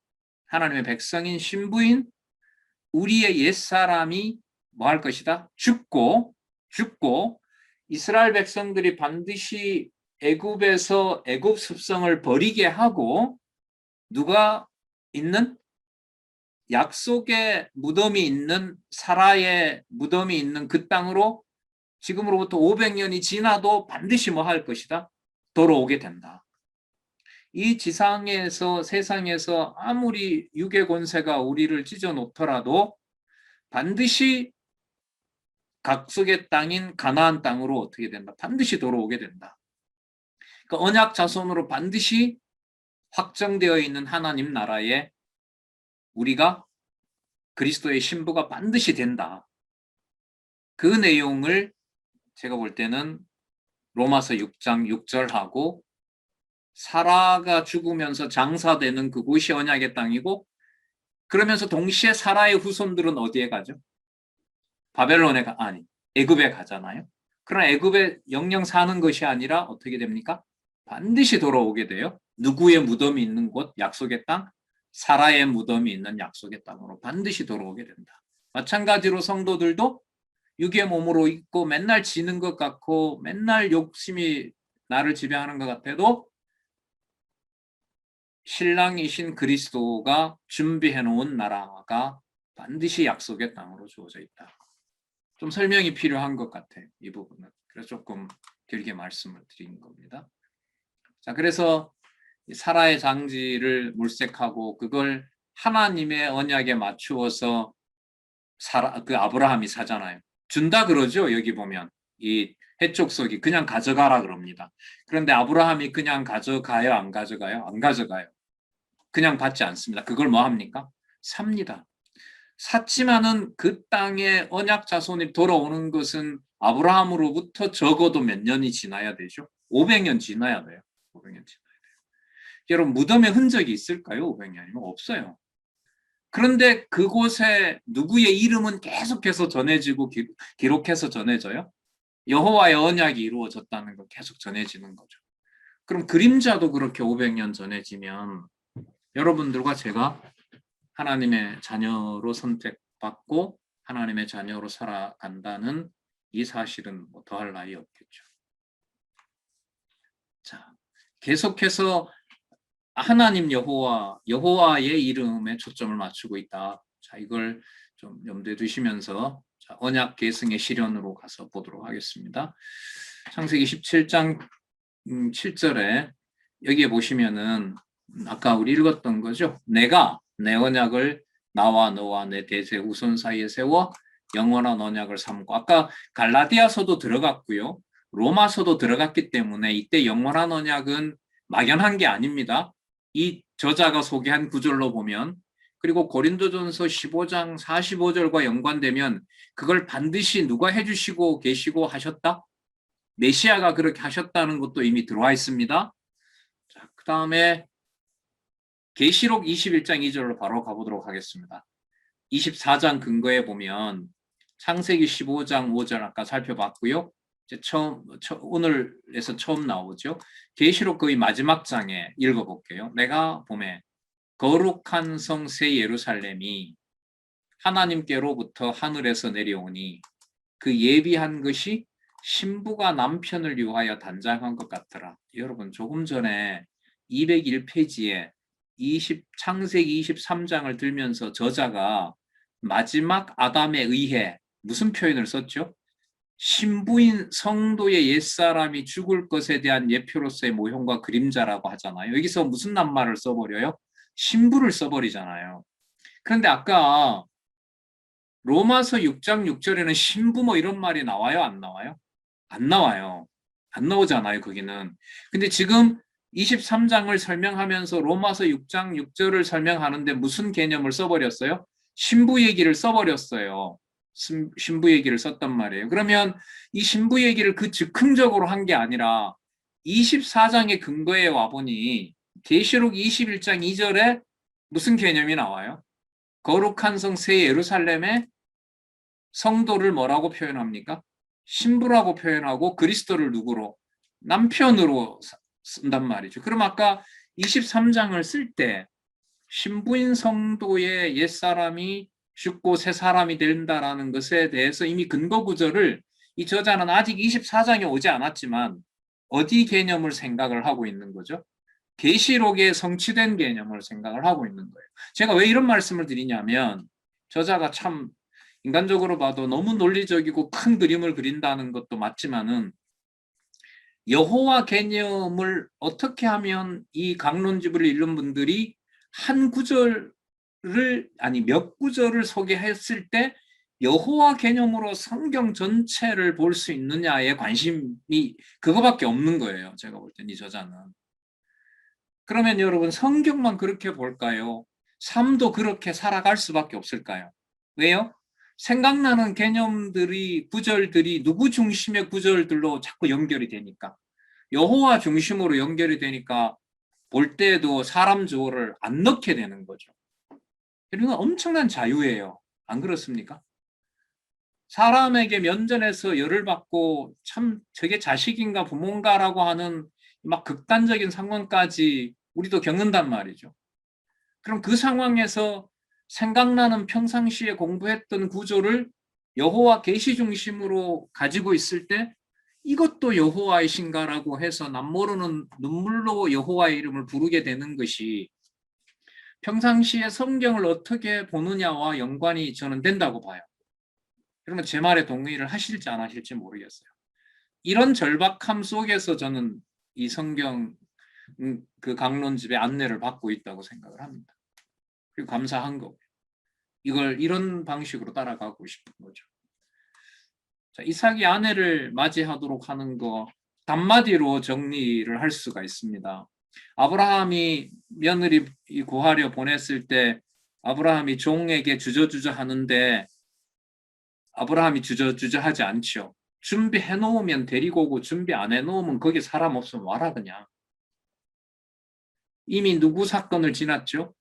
하나님의 백성인 신부인 우리의 옛사람이 뭐 할 것이다? 죽고 이스라엘 백성들이 반드시 애굽에서 애굽 습성을 버리게 하고 누가 있는 약속의 무덤이 있는 사라의 무덤이 있는 그 땅으로 지금으로부터 500년이 지나도 반드시 뭐 할 것이다? 돌아오게 된다. 이 지상에서 세상에서 아무리 육의 권세가 우리를 찢어 놓더라도 반드시 약속의 땅인 가나안 땅으로 어떻게 된다? 반드시 돌아오게 된다. 그 언약 자손으로 반드시 확정되어 있는 하나님 나라에 우리가 그리스도의 신부가 반드시 된다. 그 내용을 제가 볼 때는 로마서 6장 6절하고 사라가 죽으면서 장사되는 그곳이 언약의 땅이고 그러면서 동시에 사라의 후손들은 어디에 가죠? 바벨론에 아니 애굽에 가잖아요. 그러나 애굽에 영영 사는 것이 아니라 어떻게 됩니까? 반드시 돌아오게 돼요. 누구의 무덤이 있는 곳 약속의 땅, 사라의 무덤이 있는 약속의 땅으로 반드시 돌아오게 된다. 마찬가지로 성도들도 육의 몸으로 있고 맨날 지는 것 같고 맨날 욕심이 나를 지배하는 것 같아도 신랑이신 그리스도가 준비해 놓은 나라가 반드시 약속의 땅으로 주어져 있다. 좀 설명이 필요한 것 같아요. 이 부분은. 그래서 조금 길게 말씀을 드린 겁니다. 자, 그래서 사라의 장지를 물색하고 그걸 하나님의 언약에 맞추어서 그 아브라함이 사잖아요. 준다 그러죠. 여기 보면 이 해족속이 그냥 가져가라 그럽니다. 그런데 아브라함이 그냥 가져가요? 안 가져가요? 안 가져가요. 그냥 받지 않습니다. 그걸 뭐 합니까? 삽니다. 샀지만은 그 땅에 언약 자손이 돌아오는 것은 아브라함으로부터 적어도 몇 년이 지나야 되죠? 500년 지나야 돼요. 500년 지나야 돼요. 여러분 무덤에 흔적이 있을까요? 500년이면 없어요. 그런데 그곳에 누구의 이름은 계속해서 전해지고 기록해서 전해져요? 여호와의 언약이 이루어졌다는 걸 계속 전해지는 거죠. 그럼 그림자도 그렇게 500년 전해지면 여러분들과 제가 하나님의 자녀로 선택받고 하나님의 자녀로 살아간다는 이 사실은 뭐 더할 나위 없겠죠. 자, 계속해서 하나님 여호와의 이름에 초점을 맞추고 있다. 자, 이걸 좀 염두에 두시면서 자, 언약 계승의 실현으로 가서 보도록 하겠습니다. 창세기 17장 7절에 여기에 보시면은 아까 우리 읽었던 거죠. 내가 내 언약을 나와 너와 내 대세 후손 사이에 세워 영원한 언약을 삼고, 아까 갈라디아서도 들어갔고요. 로마서도 들어갔기 때문에 이때 영원한 언약은 막연한 게 아닙니다. 이 저자가 소개한 구절로 보면, 그리고 고린도전서 15장 45절과 연관되면 그걸 반드시 누가 해주시고 계시고 하셨다? 메시아가 그렇게 하셨다는 것도 이미 들어와 있습니다. 자, 그 다음에 계시록 21장 2절로 바로 가보도록 하겠습니다. 24장 근거에 보면 창세기 15장 5절 아까 살펴봤고요. 이제 오늘에서 처음 나오죠. 계시록 거의 마지막 장에 읽어볼게요. 내가 봄에 거룩한 성 새 예루살렘이 하나님께로부터 하늘에서 내려오니 그 예비한 것이 신부가 남편을 위하여 단장한 것 같더라. 여러분 조금 전에 201페이지에 창세기 23장을 들면서 저자가 마지막 아담에 의해 무슨 표현을 썼죠? 신부인 성도의 옛사람이 죽을 것에 대한 예표로서의 모형과 그림자라고 하잖아요. 여기서 무슨 낱말을 써버려요? 신부를 써버리잖아요. 그런데 아까 로마서 6장 6절에는 신부 뭐 이런 말이 나와요? 안 나와요? 안 나와요. 안 나오잖아요, 거기는. 근데 지금 23장을 설명하면서 로마서 6장 6절을 설명하는데 무슨 개념을 써버렸어요? 신부 얘기를 써버렸어요. 신부 얘기를 썼단 말이에요. 그러면 이 신부 얘기를 그 즉흥적으로 한 게 아니라 24장의 근거에 와보니 계시록 21장 2절에 무슨 개념이 나와요? 거룩한 성 새 예루살렘의 성도를 뭐라고 표현합니까? 신부라고 표현하고 그리스도를 누구로? 남편으로 쓴단 말이죠. 그럼 아까 23장을 쓸 때 신부인 성도의 옛사람이 죽고 새 사람이 된다라는 것에 대해서 이미 근거 구절을 이 저자는 아직 24장에 오지 않았지만 어디 개념을 생각을 하고 있는 거죠? 계시록에 성취된 개념을 생각을 하고 있는 거예요. 제가 왜 이런 말씀을 드리냐면 저자가 참 인간적으로 봐도 너무 논리적이고 큰 그림을 그린다는 것도 맞지만은 여호와 개념을 어떻게 하면 이 강론집을 읽는 분들이 한 구절을 아니 몇 구절을 소개했을 때 여호와 개념으로 성경 전체를 볼 수 있느냐에 관심이 그거밖에 없는 거예요. 제가 볼 땐 이 저자는. 그러면 여러분 성경만 그렇게 볼까요? 삶도 그렇게 살아갈 수밖에 없을까요? 왜요? 생각나는 개념들이 구절들이 누구 중심의 구절들로 자꾸 연결이 되니까 여호와 중심으로 연결이 되니까 볼 때에도 사람 조어를 안 넣게 되는 거죠. 이건 엄청난 자유예요. 안 그렇습니까? 사람에게 면전에서 열을 받고 참 저게 자식인가 부모인가라고 하는 막 극단적인 상황까지 우리도 겪는단 말이죠. 그럼 그 상황에서 생각나는 평상시에 공부했던 구조를 여호와 계시 중심으로 가지고 있을 때 이것도 여호와이신가라고 해서 남모르는 눈물로 여호와의 이름을 부르게 되는 것이 평상시에 성경을 어떻게 보느냐와 연관이 저는 된다고 봐요. 그러면 제 말에 동의를 하실지 안 하실지 모르겠어요. 이런 절박함 속에서 저는 이 성경 그 강론집의 안내를 받고 있다고 생각을 합니다. 그리고 감사한 거고요. 이걸 이런 방식으로 따라가고 싶은 거죠. 자, 이삭이 아내를 맞이하도록 하는 거 단마디로 정리를 할 수가 있습니다. 아브라함이 며느리 구하려 보냈을 때 아브라함이 종에게 주저주저 하는데 아브라함이 주저주저 하지 않죠. 준비해 놓으면 데리고 오고 준비 안 해 놓으면 거기 사람 없으면 와라 그냥. 이미 누구 사건을 지났죠?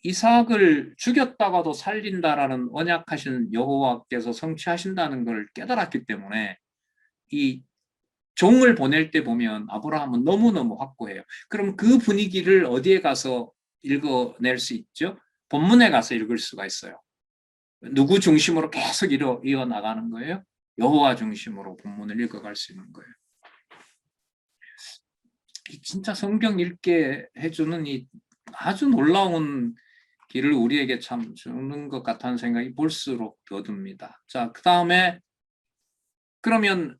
이삭을 죽였다가도 살린다라는 언약하신 여호와께서 성취하신다는 걸 깨달았기 때문에 이 종을 보낼 때 보면 아브라함은 너무너무 확고해요. 그럼 그 분위기를 어디에 가서 읽어낼 수 있죠? 본문에 가서 읽을 수가 있어요. 누구 중심으로 계속 이어나가는 거예요? 여호와 중심으로 본문을 읽어갈 수 있는 거예요. 진짜 성경 읽게 해주는 이 아주 놀라운 길을 우리에게 참 주는 것 같다는 생각이 볼수록 더 듭니다. 자, 그 다음에 그러면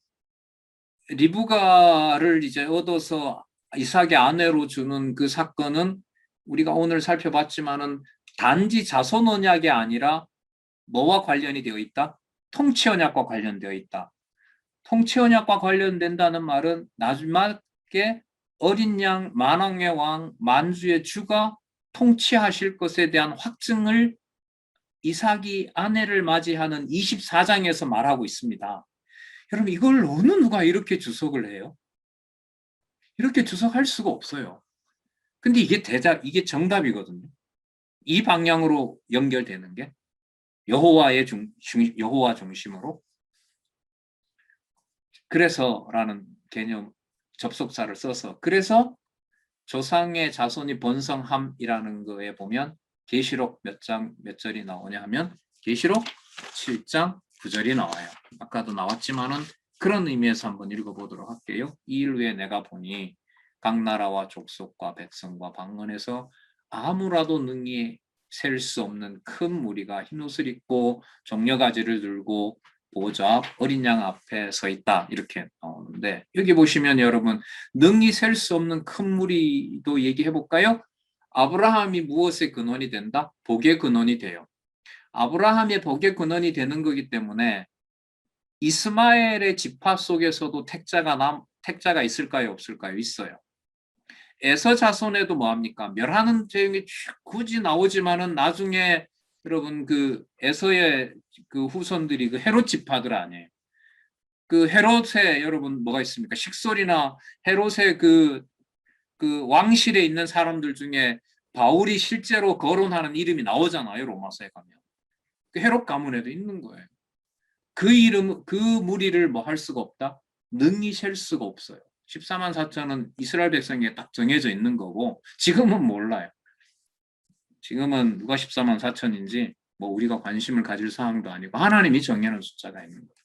리브가를 이제 얻어서 이삭의 아내로 주는 그 사건은 우리가 오늘 살펴봤지만은 단지 자손 언약이 아니라 뭐와 관련이 되어 있다? 통치 언약과 관련되어 있다. 통치 언약과 관련된다는 말은 마지막에 어린 양 만왕의 왕 만주의 주가 통치하실 것에 대한 확증을 이삭이 아내를 맞이하는 24장에서 말하고 있습니다. 여러분 이걸 어느 누가 이렇게 주석을 해요? 이렇게 주석할 수가 없어요. 근데 이게 정답이거든요. 이 방향으로 연결되는 게 여호와 중심으로. 그래서라는 개념 접속사를 써서 그래서 조상의 자손이 번성함이라는 거에 보면 계시록 몇 절이 나오냐 하면 계시록 7장 9절이 나와요. 아까도 나왔지만은 그런 의미에서 한번 읽어보도록 할게요. 이 일 후에 내가 보니 각 나라와 족속과 백성과 방언에서 아무라도 능히 셀 수 없는 큰 무리가 흰 옷을 입고 종려가지를 들고 보좌 어린 양 앞에 서 있다 이렇게 나오는데 여기 보시면 여러분 능히 셀 수 없는 큰 무리도 얘기해 볼까요? 아브라함이 무엇의 근원이 된다? 복의 근원이 돼요. 아브라함의 복의 근원이 되는 거기 때문에 이스마엘의 지파 속에서도 택자가 있을까요? 없을까요? 있어요. 에서 자손에도 뭐합니까? 멸하는 내용이 굳이 나오지만은 나중에 여러분 그 에서의 그 후손들이 그 헤롯 지파들 아니에요. 그 헤롯의 여러분 뭐가 있습니까? 식솔이나 헤롯의 그 왕실에 있는 사람들 중에 바울이 실제로 거론하는 이름이 나오잖아요. 로마서에 가면. 그 헤롯 가문에도 있는 거예요. 그 무리를 뭐 할 수가 없다? 능히 셀 수가 없어요. 14만 4천은 이스라엘 백성에게 딱 정해져 있는 거고 지금은 몰라요. 지금은 누가 14만 4천인지 뭐 우리가 관심을 가질 사항도 아니고 하나님이 정해놓은 숫자가 있는 거예요.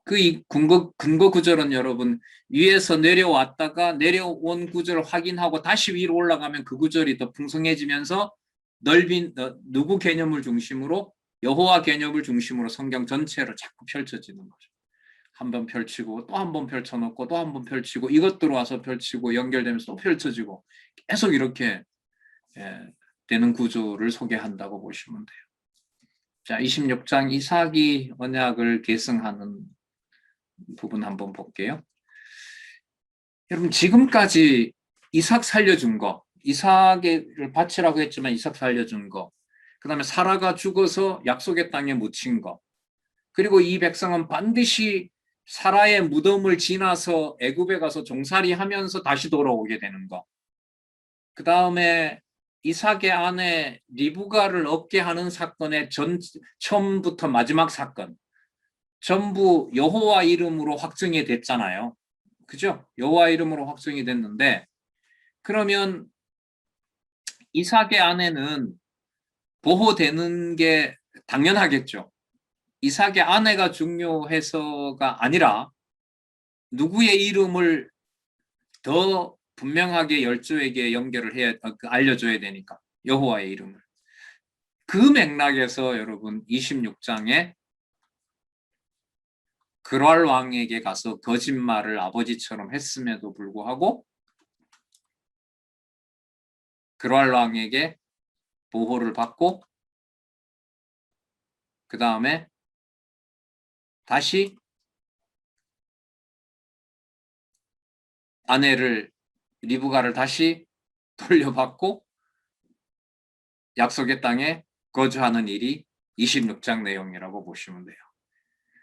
그 근거 구절은 여러분 위에서 내려왔다가 내려온 구절을 확인하고 다시 위로 올라가면 그 구절이 더 풍성해지면서 넓인 누구 개념을 중심으로 여호와 개념을 중심으로 성경 전체로 자꾸 펼쳐지는 거죠. 한번 펼치고 또 한 번 펼쳐놓고 또 한 번 펼치고 이것 들어와서 펼치고 연결되면서 또 펼쳐지고 계속 이렇게 되는 구조를 소개한다고 보시면 돼요. 자, 26장 이삭이 언약을 계승하는 부분 한번 볼게요. 여러분 지금까지 이삭 살려준 거, 이삭을 바치라고 했지만 이삭 살려준 거, 그 다음에 사라가 죽어서 약속의 땅에 묻힌 거, 그리고 이 백성은 반드시 사라의 무덤을 지나서 애굽에 가서 종살이 하면서 다시 돌아오게 되는 거, 그 다음에 이삭의 아내 리브가를 얻게 하는 사건의 처음부터 마지막 사건, 전부 여호와 이름으로 확정이 됐잖아요. 그죠? 여호와 이름으로 확정이 됐는데 그러면 이삭의 아내는 보호되는 게 당연하겠죠. 이삭의 아내가 중요해서가 아니라 누구의 이름을 더 분명하게 열조에게 연결을 알려줘야 되니까 여호와의 이름을. 그 맥락에서 여러분 26장에 그랄 왕에게 가서 거짓말을 아버지처럼 했음에도 불구하고 그랄 왕에게 보호를 받고 그 다음에 다시 아내를 리브가를 다시 돌려받고 약속의 땅에 거주하는 일이 26장 내용이라고 보시면 돼요.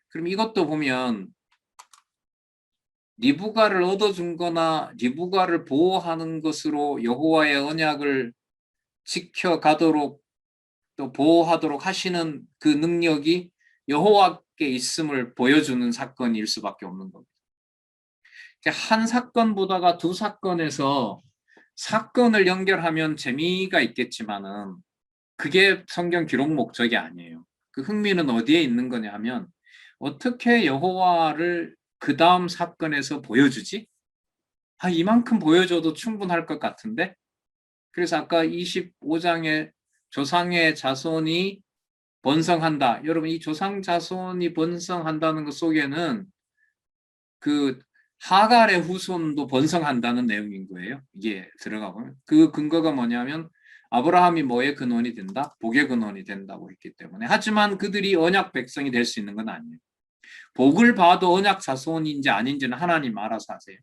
그럼 이것도 보면 리브가를 얻어준 거나 리브가를 보호하는 것으로 여호와의 언약을 지켜가도록 또 보호하도록 하시는 그 능력이 여호와께 있음을 보여주는 사건일 수밖에 없는 겁니다. 한 사건보다가 두 사건에서 사건을 연결하면 재미가 있겠지만은 그게 성경 기록 목적이 아니에요. 그 흥미는 어디에 있는 거냐 하면 어떻게 여호와를 그 다음 사건에서 보여주지? 이만큼 보여줘도 충분할 것 같은데? 그래서 아까 25장에 조상의 자손이 번성한다. 여러분 이 조상 자손이 번성한다는 것 속에는 그 하갈의 후손도 번성한다는 내용인 거예요. 이게 들어가 보면 그 근거가 뭐냐면 아브라함이 뭐의 근원이 된다? 복의 근원이 된다고 했기 때문에. 하지만 그들이 언약 백성이 될 수 있는 건 아니에요. 복을 봐도 언약 자손인지 아닌지는 하나님 알아서 하세요.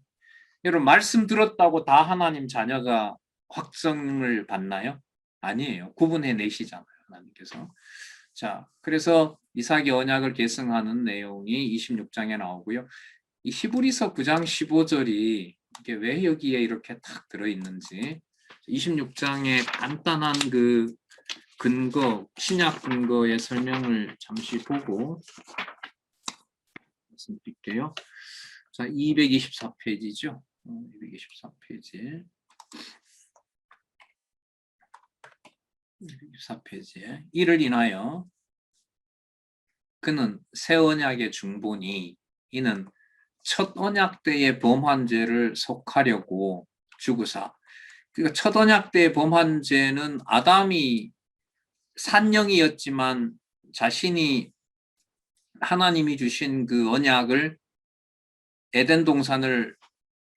여러분 말씀 들었다고 다 하나님 자녀가 확정을 받나요? 아니에요. 구분해 내시잖아요. 하나님께서. 자, 그래서 이삭이 언약을 계승하는 내용이 26장에 나오고요. 이 히브리서 9장 15절이 이게 왜 여기에 이렇게 탁 들어있는지 26장의 간단한 그 근거, 신약 근거의 설명을 잠시 보고 말씀드릴게요. 자, 224페이지죠. 224페이지. 224페이지에 이를 인하여 그는 새 언약의 중보니 이는 첫 언약 때의 범한 죄를 속하려고 죽으사. 그러니까 첫 언약 때의 범한 죄는 아담이 산령이었지만 자신이 하나님이 주신 그 언약을 에덴 동산을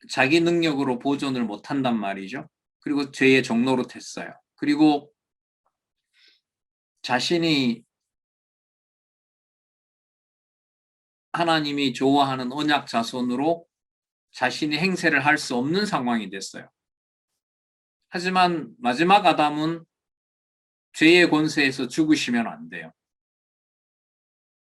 자기 능력으로 보존을 못한단 말이죠. 그리고 죄의 종로로 됐어요. 그리고 자신이 하나님이 좋아하는 언약 자손으로 자신이 행세를 할 수 없는 상황이 됐어요. 하지만 마지막 아담은 죄의 권세에서 죽으시면 안 돼요.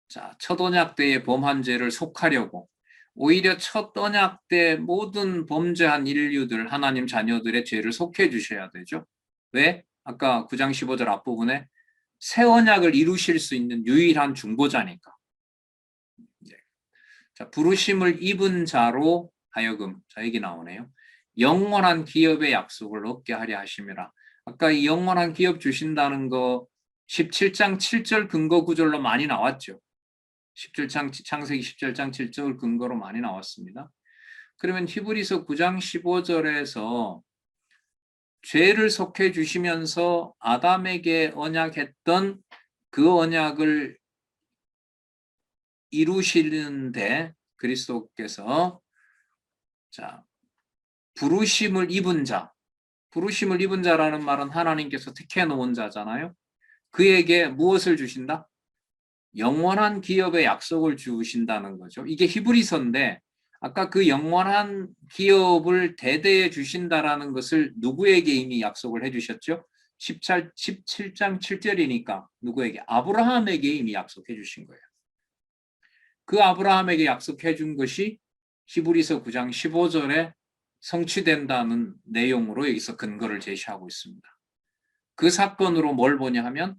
자, 첫 언약 때의 범한 죄를 속하려고 오히려 첫 언약 때 모든 범죄한 인류들, 하나님 자녀들의 죄를 속해 주셔야 되죠. 왜? 아까 9장 15절 앞부분에 새 언약을 이루실 수 있는 유일한 중보자니까. 자, 부르심을 입은 자로 하여금, 자, 여기 나오네요. 영원한 기업의 약속을 얻게 하려 하심이라. 아까 이 영원한 기업 주신다는 거 17장 7절 근거 구절로 많이 나왔죠. 17장 창세기 17장 7절 근거로 많이 나왔습니다. 그러면 히브리서 9장 15절에서 죄를 속해 주시면서 아담에게 언약했던 그 언약을 이루시는데 그리스도께서 자, 부르심을 입은 자, 부르심을 입은 자라는 말은 하나님께서 택해 놓은 자잖아요. 그에게 무엇을 주신다? 영원한 기업의 약속을 주신다는 거죠. 이게 히브리서인데 아까 그 영원한 기업을 대대에 주신다라는 것을 누구에게 이미 약속을 해주셨죠? 17장 7절이니까 누구에게? 아브라함에게 이미 약속해 주신 거예요. 그 아브라함에게 약속해 준 것이 히브리서 9장 15절에 성취된다는 내용으로 여기서 근거를 제시하고 있습니다. 그 사건으로 뭘 보냐 하면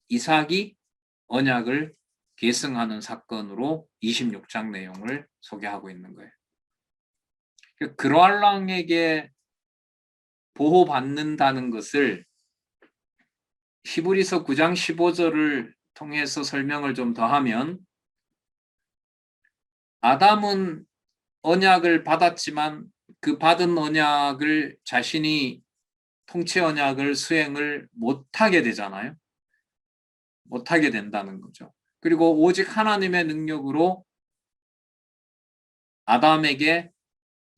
이삭이 언약을 계승하는 사건으로 26장 내용을 소개하고 있는 거예요. 그랄랑에게 보호받는다는 것을 히브리서 9장 15절을 통해서 설명을 좀 더하면 아담은 언약을 받았지만 그 받은 언약을 자신이 통치 언약을 수행을 못하게 되잖아요. 못하게 된다는 거죠. 그리고 오직 하나님의 능력으로 아담에게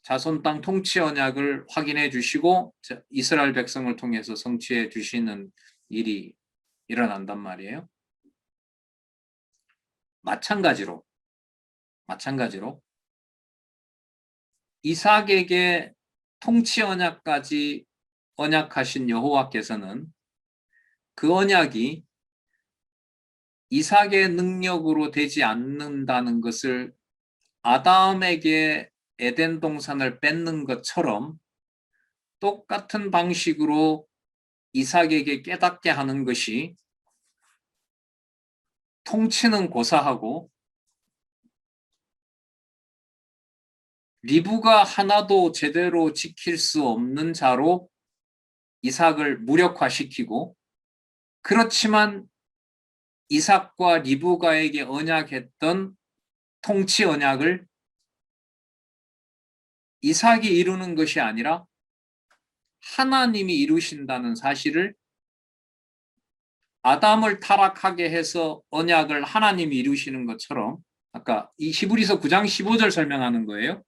자손 땅 통치 언약을 확인해 주시고 이스라엘 백성을 통해서 성취해 주시는 일이 일어난단 말이에요. 마찬가지로 이삭에게 통치 언약까지 언약하신 여호와께서는 그 언약이 이삭의 능력으로 되지 않는다는 것을 아담에게 에덴 동산을 뺏는 것처럼 똑같은 방식으로 이삭에게 깨닫게 하는 것이 통치는 고사하고 리브가 하나도 제대로 지킬 수 없는 자로 이삭을 무력화시키고, 그렇지만 이삭과 리브가에게 언약했던 통치 언약을 이삭이 이루는 것이 아니라 하나님이 이루신다는 사실을, 아담을 타락하게 해서 언약을 하나님이 이루시는 것처럼, 아까 이 히브리서 9장 15절 설명하는 거예요.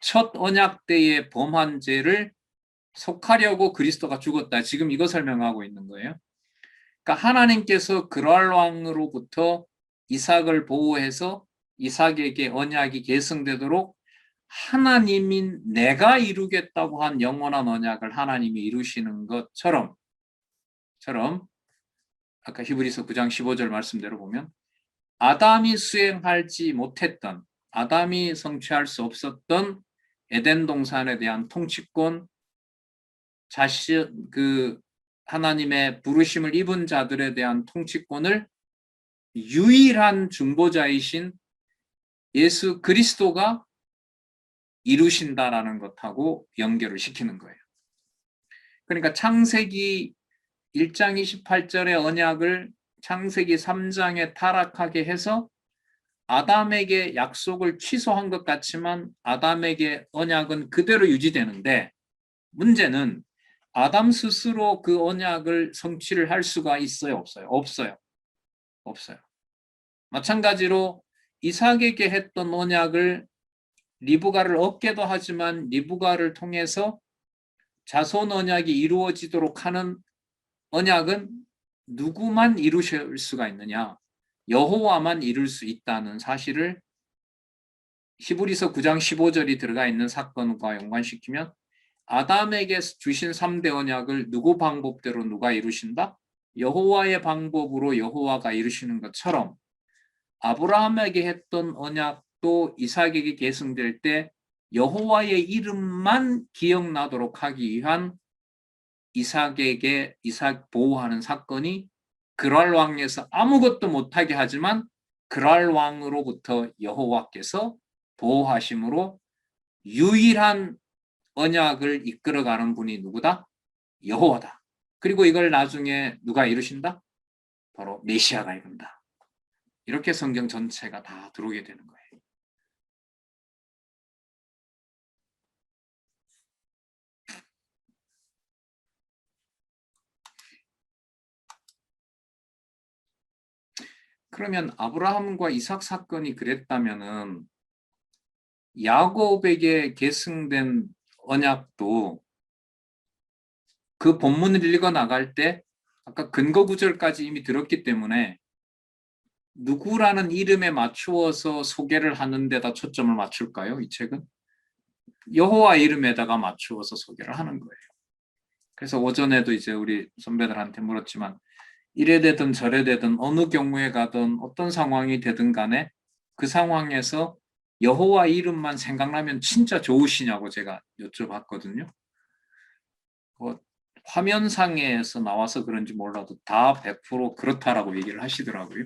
첫 언약 때의 범한 죄를 속하려고 그리스도가 죽었다. 지금 이거 설명하고 있는 거예요. 그러니까 하나님께서 그랄 왕으로부터 이삭을 보호해서 이삭에게 언약이 계승되도록 하나님인 내가 이루겠다고 한 영원한 언약을 하나님이 이루시는 것처럼 아까 히브리서 9장 15절 말씀대로 보면 아담이 수행하지 못했던, 아담이 성취할 수 없었던 에덴 동산에 대한 통치권, 하나님의 부르심을 입은 자들에 대한 통치권을 유일한 중보자이신 예수 그리스도가 이루신다라는 것하고 연결을 시키는 거예요. 그러니까 창세기 1장 28절의 언약을 창세기 3장에 타락하게 해서 아담에게 약속을 취소한 것 같지만 아담에게 언약은 그대로 유지되는데, 문제는 아담 스스로 그 언약을 성취를 할 수가 있어요, 없어요? 없어요. 마찬가지로 이삭에게 했던 언약을 리브가를 얻게도 하지만 리브가를 통해서 자손 언약이 이루어지도록 하는 언약은 누구만 이루실 수가 있느냐? 여호와만 이룰 수 있다는 사실을 히브리서 9장 15절이 들어가 있는 사건과 연관시키면, 아담에게 주신 3대 언약을 누구 방법대로 누가 이루신다? 여호와의 방법으로 여호와가 이루시는 것처럼 아브라함에게 했던 언약도 이삭에게 계승될 때 여호와의 이름만 기억나도록 하기 위한 이삭 보호하는 사건이 그랄 왕에서 아무것도 못하게 하지만 그랄 왕으로부터 여호와께서 보호하심으로 유일한 언약을 이끌어가는 분이 누구다? 여호와다. 그리고 이걸 나중에 누가 이루신다? 바로 메시아가 이룬다. 이렇게 성경 전체가 다 들어오게 되는 거예요. 그러면 아브라함과 이삭 사건이 그랬다면은 야곱에게 계승된 언약도 그 본문을 읽어 나갈 때 아까 근거 구절까지 이미 들었기 때문에 누구라는 이름에 맞추어서 소개를 하는 데다 초점을 맞출까요? 이 책은 여호와 이름에다가 맞추어서 소개를 하는 거예요. 그래서 오전에도 이제 우리 선배들한테 물었지만, 이래 되든 저래 되든 어느 경우에 가든 어떤 상황이 되든 간에 그 상황에서 여호와 이름만 생각나면 진짜 좋으시냐고 제가 여쭤봤거든요. 화면상에서 나와서 그런지 몰라도 다 100% 그렇다라고 얘기를 하시더라고요.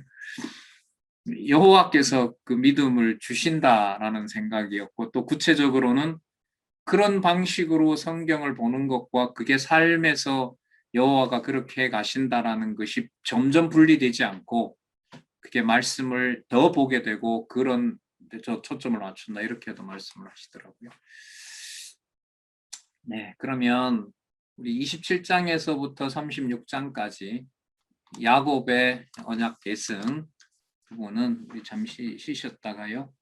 여호와께서 그 믿음을 주신다라는 생각이었고, 또 구체적으로는 그런 방식으로 성경을 보는 것과 그게 삶에서 여호와가 그렇게 가신다라는 것이 점점 분리되지 않고 그게 말씀을 더 보게 되고 그런 데 저 초점을 맞춘다, 이렇게도 말씀을 하시더라고요. 네, 그러면 우리 27장에서부터 36장까지 야곱의 언약 계승 부분은 우리 잠시 쉬셨다가요.